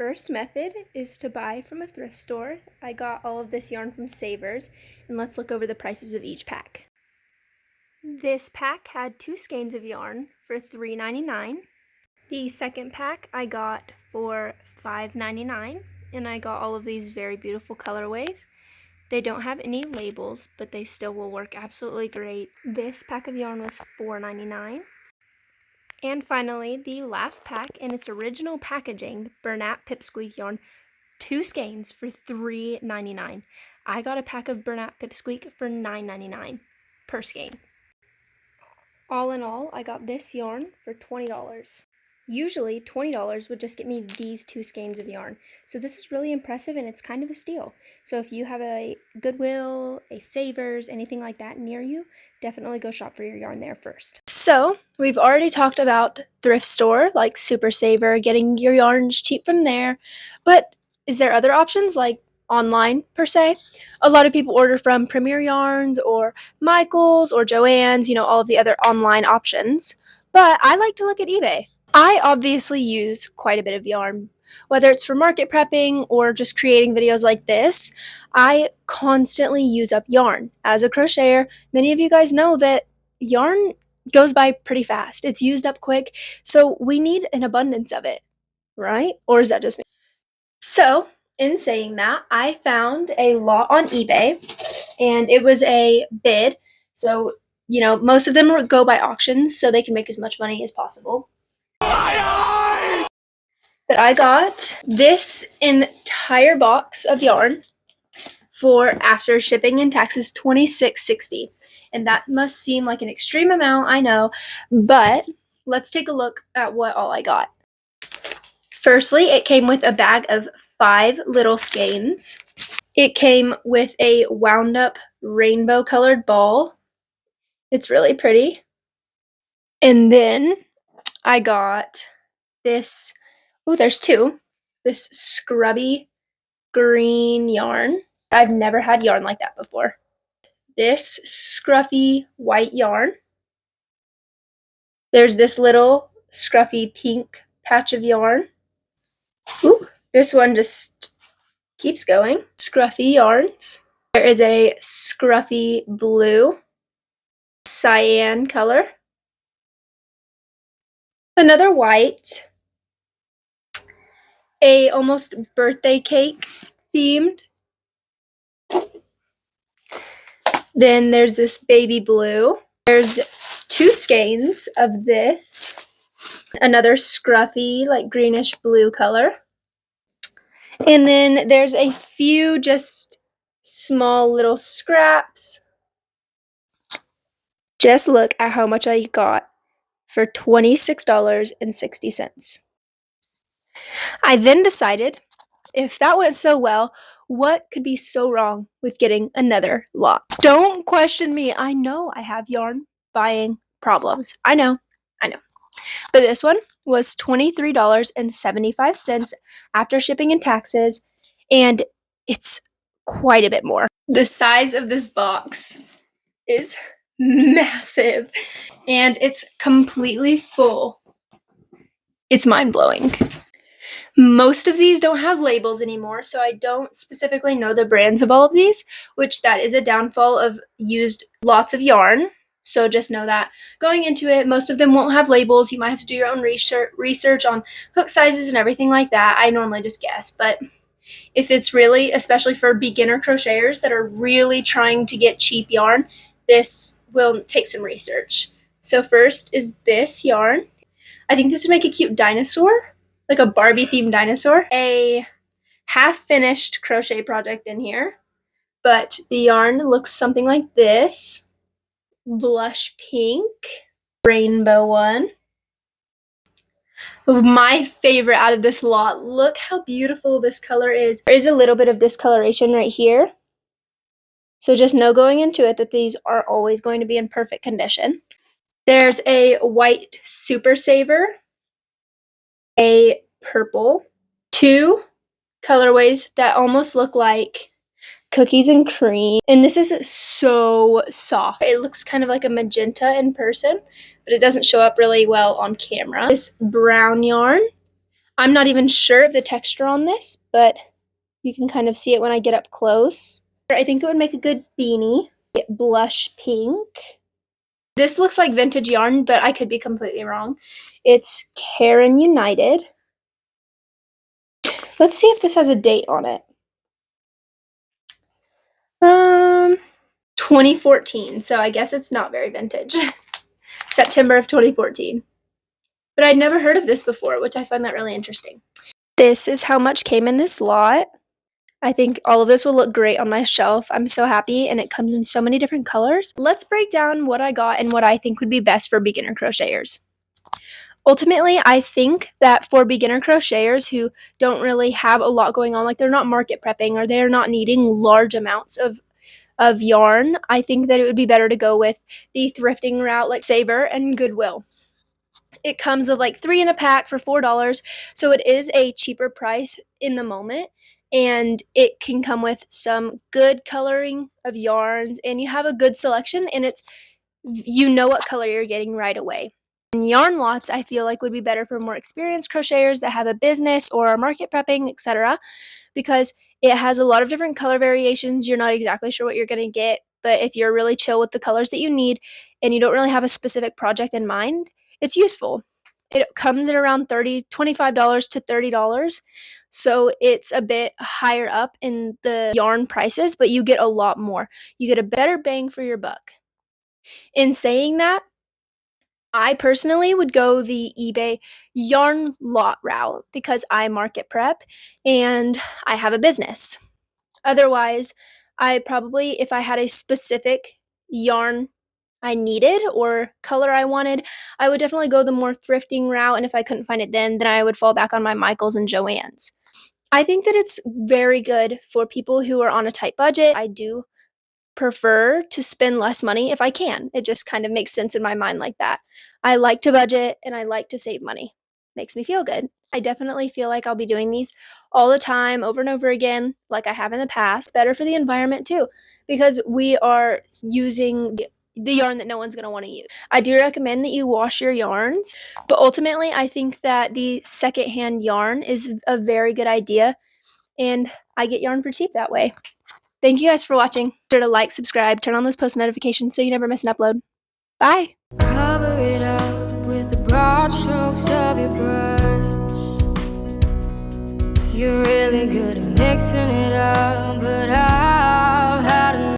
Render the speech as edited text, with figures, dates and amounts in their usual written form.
first method is to buy from a thrift store. I got all of this yarn from Savers, and let's look over the prices of each pack. This pack had 2 skeins of yarn for $3.99. The second pack I got for $5.99, and I got all of these very beautiful colorways. They don't have any labels, but they still will work absolutely great. This pack of yarn was $4.99. And finally, the last pack in its original packaging, Bernat Pipsqueak yarn, 2 skeins for $3.99. I got a pack of Bernat Pipsqueak for $9.99 per skein. All in all, I got this yarn for $20. Usually, $20 would just get me these 2 skeins of yarn. So this is really impressive, and it's kind of a steal. So if you have a Goodwill, a Savers, anything like that near you, definitely go shop for your yarn there first. So we've already talked about thrift store, like Super Saver, getting your yarns cheap from there. But is there other options, like online per se? A lot of people order from Premier Yarns or Michael's or Joann's, all of the other online options. But I like to look at eBay. I obviously use quite a bit of yarn, whether it's for market prepping or just creating videos like this. I constantly use up yarn. As a crocheter, many of you guys know that yarn goes by pretty fast. It's used up quick, so we need an abundance of it, right? Or is that just me? So, in saying that, I found a lot on eBay, and it was a bid. So, most of them go by auctions, so they can make as much money as possible. But I got this entire box of yarn for, after shipping and taxes, $26.60. And that must seem like an extreme amount, I know, but let's take a look at what all I got. Firstly, it came with a bag of 5 little skeins. It came with a wound up rainbow colored ball. It's really pretty. And then I got this, there's 2, this scrubby green yarn. I've never had yarn like that before. This scruffy white yarn. There's this little scruffy pink patch of yarn. This one just keeps going. Scruffy yarns. There is a scruffy blue cyan color. Another white. A almost birthday cake themed. Then there's this baby blue. There's 2 skeins of this. Another scruffy, like greenish blue color. And then there's a few just small little scraps. Just look at how much I got for $26.60. I then decided, if that went so well, what could be so wrong with getting another lot? Don't question me. I know I have yarn buying problems. I know. But this one was $23.75 after shipping and taxes, and it's quite a bit more. The size of this box is massive, and it's completely full. It's mind-blowing. Most of these don't have labels anymore, so I don't specifically know the brands of all of these, which that is a downfall of used lots of yarn. So just know that going into it, most of them won't have labels. You might have to do your own research on hook sizes and everything like that. I normally just guess, but if it's really, especially for beginner crocheters that are really trying to get cheap yarn, this will take some research. So first is this yarn. I think this would make a cute dinosaur, like a Barbie themed dinosaur. A half finished crochet project in here, but the yarn looks something like this. Blush pink, rainbow one. My favorite out of this lot. Look how beautiful this color is. There is a little bit of discoloration right here. So just know going into it that these are always going to be in perfect condition. There's a white Super Saver, a purple, 2 colorways that almost look like cookies and cream, and this is so soft. It looks kind of like a magenta in person, but it doesn't show up really well on camera. This brown yarn, I'm not even sure of the texture on this, but you can kind of see it when I get up close. I think it would make a good beanie. Blush pink. This looks like vintage yarn, but I could be completely wrong. It's Karen United. Let's see if this has a date on it. 2014, so I guess it's not very vintage. September of 2014. But I'd never heard of this before, which I find that really interesting. This is how much came in this lot. I think all of this will look great on my shelf. I'm so happy, and it comes in so many different colors. Let's break down what I got and what I think would be best for beginner crocheters. Ultimately, I think that for beginner crocheters who don't really have a lot going on, like they're not market prepping or they're not needing large amounts of yarn, I think that it would be better to go with the thrifting route like Sabre and Goodwill. It comes with like 3 in a pack for $4, so it is a cheaper price in the moment, and it can come with some good coloring of yarns, and you have a good selection, and you know what color you're getting right away. And yarn lots, I feel like, would be better for more experienced crocheters that have a business or are market prepping, etc., because it has a lot of different color variations. You're not exactly sure what you're going to get, but if you're really chill with the colors that you need and you don't really have a specific project in mind, it's useful. It comes at around $25 to $30, so it's a bit higher up in the yarn prices, but you get a lot more. You get a better bang for your buck. In saying that, I personally would go the eBay yarn lot route because I market prep and I have a business. Otherwise, I probably, if I had a specific yarn I needed or color I wanted, I would definitely go the more thrifting route. And if I couldn't find it then I would fall back on my Michaels and Joann's. I think that it's very good for people who are on a tight budget. I do prefer to spend less money if I can. It just kind of makes sense in my mind like that. I like to budget and I like to save money. Makes me feel good. I definitely feel like I'll be doing these all the time, over and over again, like I have in the past. Better for the environment too, because we are using the yarn that no one's going to want to use. I do recommend that you wash your yarns, but ultimately I think that the secondhand yarn is a very good idea, and I get yarn for cheap that way. Thank you guys for watching. Be sure to like, subscribe, turn on those post notifications so you never miss an upload. Bye! Cover it up with the broad strokes of your brush. You're really good at mixing it up.